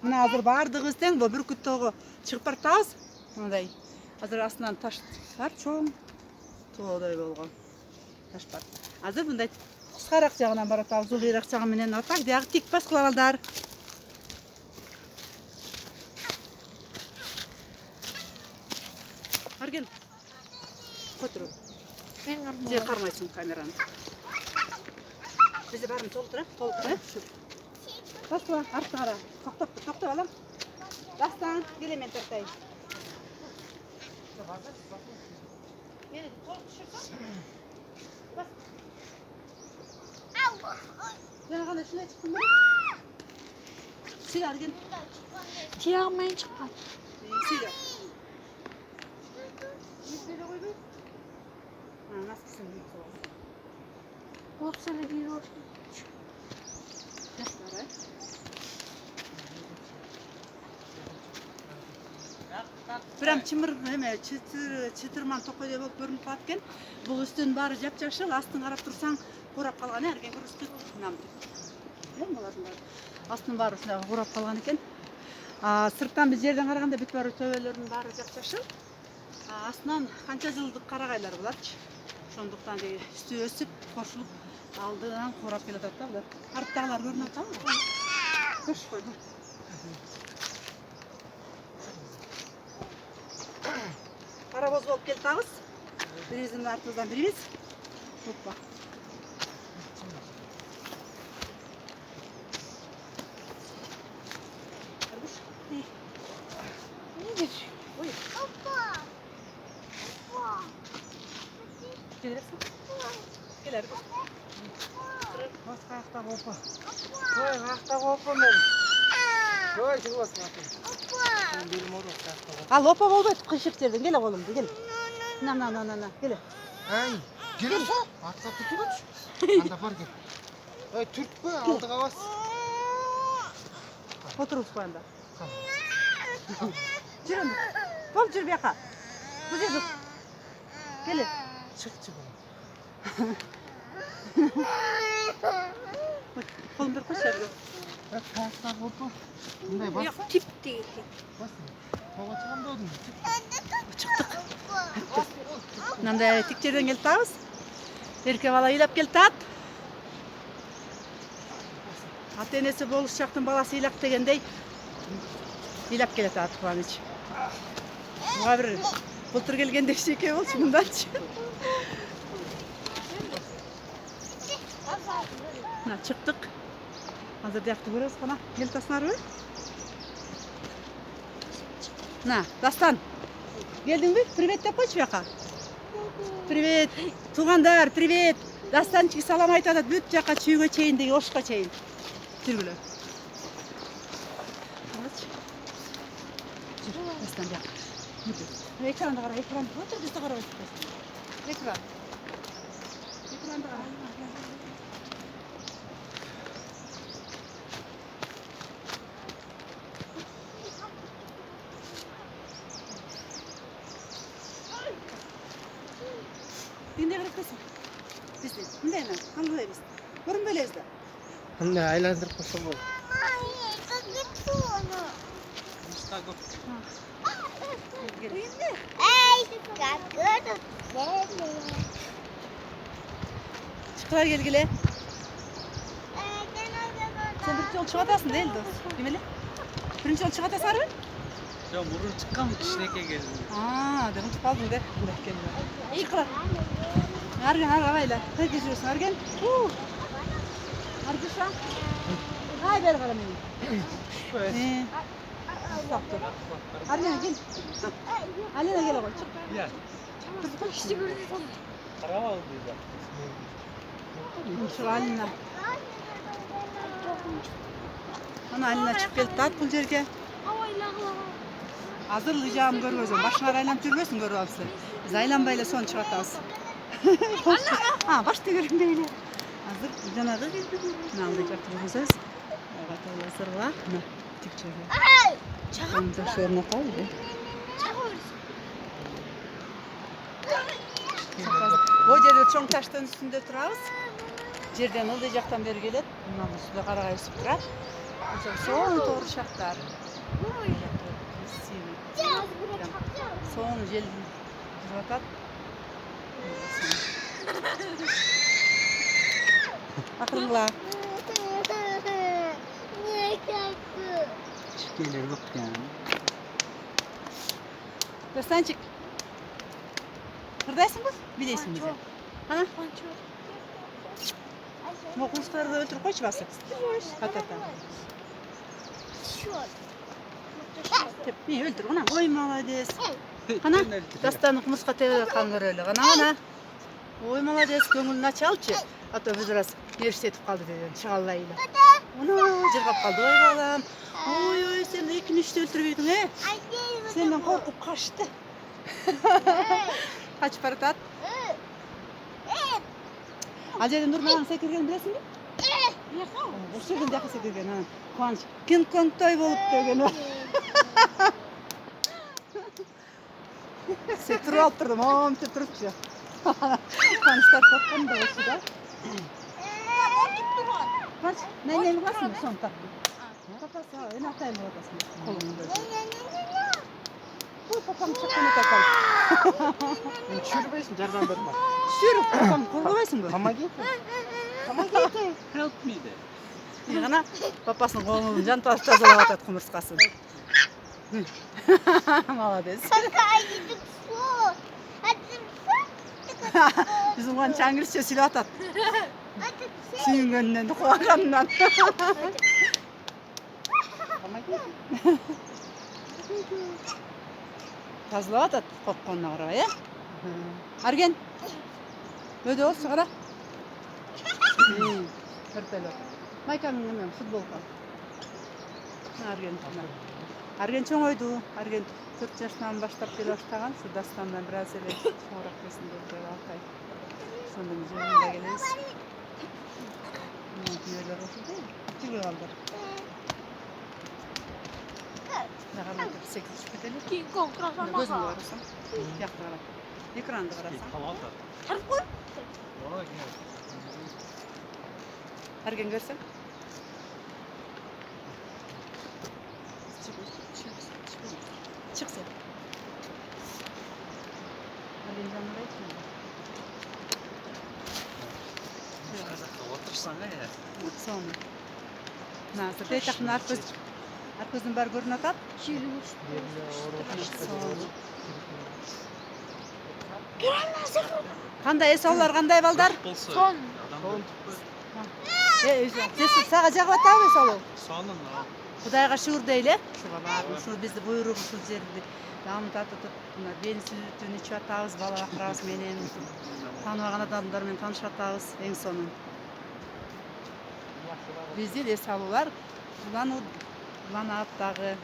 Мына азыр бардыгыбыз тең, бу бүркүт тоого чыгып баратабыз. Мындай. Азыр астынан таш бар, чоң. Тоодой болгон. Таш бар. Азыр мындай кыскараак жагынан баратабыз, улуураак жагы менен атак дагы тик баскыла балдар. Арген. Котур. Мен кармайм. Же кармайсың камераны. Бизе барын толтура, Баскыла, артты кара. Токтоп алам. Дастан, келе мен тартайын. Мені толық düşürsün. Bas. Ben hala şuna çıktım mı? Sigar gel. Tiyağmayın çıkmam. Sigar. Böyle koy bir. Ha, nasılsın? O sana giriyor. Nasıl var? Biram чымыр эме чытырман токойдой болуп көрүнүп калат экен. Бул үстүнүн баары жапжашыл, астын карап турсаң курап калган эрген көрүстүк. Булардын баары. Астынын баары ушундай курап калган экен. Сырттан биз жерден караганда бүт баары төбөлөрүнүн баары жапжашыл. Астынан канча жылдык карагайлар болотчу. Ошондуктан деги үстү өсүп, кошулуп алдынан курап келатат да булар. Арттагылар көрүнүп атабы? Көш койду. Паровоз болып келтабыз. Біріміздің артымыздан біріміз. Опа. Арбуш. Nedir? Ой. Опа. Опа. Келерсің? Кел Арбуш. Басқа аяқтағы опа. Ой, аяқтағы опа мен. Ой, жыл басын атын. Ал опа болбайды, қышып жерден. Келе қолымды, кел. На, келе. Ай, келе. Атқа тұтып. Анда бар кел. Ой, түртпі, алдыға бас. Отырыңыз қойында. Жүрін. Болып жүр бияқа. Бұл жерді. Келе. Çık. Қолым бір қош жерді. Аяқтағы опа. Бұндай бас. Yok tip değil. Бас. Тоға çıqam da ödüm. Çıktık. Мынандай тик жерден келіп табыз. Ерке бала ыйлап келтат. Ата энеси болуш жактын баласы ыйлак дегендей ыйлап келатат Кубаныч. Буга бир былтыр келгенде эчеке болчу мындачы. Мына чыктык. Азыр биякты көрөбүз кана. Келтасыңарбы? На, Дастан. Келдиңби? Привет деп койчу бияка. Привет. Туугандар, привет. Дастанчик салам айтып атат бүт жака чүйгө чейин деги ошко чейин. Жүргүлө. Жүр, Дастан бияка. Экранды кара, экранды. Отур бизди карап атпайсың. Экран. Экранды кара. Енді қарапқайсың. Бізде, мұндай ма? Қандай біз? Көрінбелі бізді. Мындай айландырып қойсам болды. Мама, как Ей, это? Шыққылар келгіле. Сен бірінші жол шығатасың değil дос. Демеле? Бірінші жол шығатасың арбы? Yo, murun çıkan kişneke geldi. Dedim çıkaldım de. Şыққылар. Argen, arabayla. Kaç geçiyorsun Argen? Argışa. Hay beri kara meni. Argen gel. Alena gel oğlum çık. Ya, İşte böyle. para aldı da. Şu Alena. Ana Alena çıkıp geldi tat bu жерге. Азыр лыжам көрбөсүң, башыңар айланып жүрбөсүң көрүп алсың. Биз айланбай эле сону чыгатабыз. Башты көрүнбөй эле. Азыр жанагы мына андай жакты көрсөз. Кайталасырга, мына тик жерге. Чагам жакшы орнотабыз. О жерде чоң таштын үстүндө турабыз. Жерден ылдый жактан бери келет. Мына үстүндө карагай өсүп турат. Соны торшақтар. Красивый. Соны жел жатат. Ақырыңла. Кішкейлер көп екен. Достанчик. Қырдайсың ба? Билейсің бе? Ана? Оқушыларды өлтіріп қойшы басы. Ата-та. Мен өлтір, ғана. Ой, молодец. Қана? Дастанның құмырсқа тегі қаңғырөлі. Ғана. Ой, молодец. Көңілін ачалчы. Ата біз раз еріштетіп қалды деген. Шығалайылы. Оны жырғап қалды. Ой, балам. Ой, сен екінші өлтіріп едің, Сенен қорқып қашты. Қашып баратат. Ал жерден Нұрмаған секірген білесің бе? Осы жерден жақы секірген. Қуаныш. Кинг-конг той болып деген. Секіріп алып тұрдым. Деп тұрыпшы. Қуаныштар қорққан да осы да. Қуаныш, нәйнені қасың ба? Соны тап. Папасы, енақтайын болатасың. Қолыңды. Ой, папам шыққан атакал. Жүрбейсің, жардан берма. Жүріп, папам қорғабайсың ба? Помогите. Help me де. Ғана папасының қолын жантасы тазалап атады құмырсқасын. Молодец. Bizim қуаныш әңгірше сөйлеп атады. Сүйінгеннен, қуанғанынан. Тазалап атады қорыққанына қарай, Арген, өде ол шығара. Көрпелі. Майканың немен футболка. Арген чоң ойду. Арген 4 жашынан баштап келе баштаған. Şu Dastan'dan biraz ele çoğurak kesinde böyle Altay. Sonunda müziğinde geliriz. Tüyeler olsun değil mi? Tüye kaldı. Ne kadar 8 şüpheli. Gözün varırsan. Yaktı kadar. Ekranda varırsan. Ergen görsen. Çık sen. Ali'nin yanına gitme. Отырсаң Sonra. Nazır. Deytakın arkasının bari görün atat. Қандай есаулар, қандай балдар? Сон. Саға жағып атау есаулу? Сонын. Құдайға шүр дейлі. Шуға барым, шу бізді бұйрығы шу жерді. Дамыта тұтып, бен сүтін ішіп атауыз, бала ақырауыз менен. Танымаған адамдармен танышып атауыз, ең сонын. Бізде есаулар, бұлан аттағы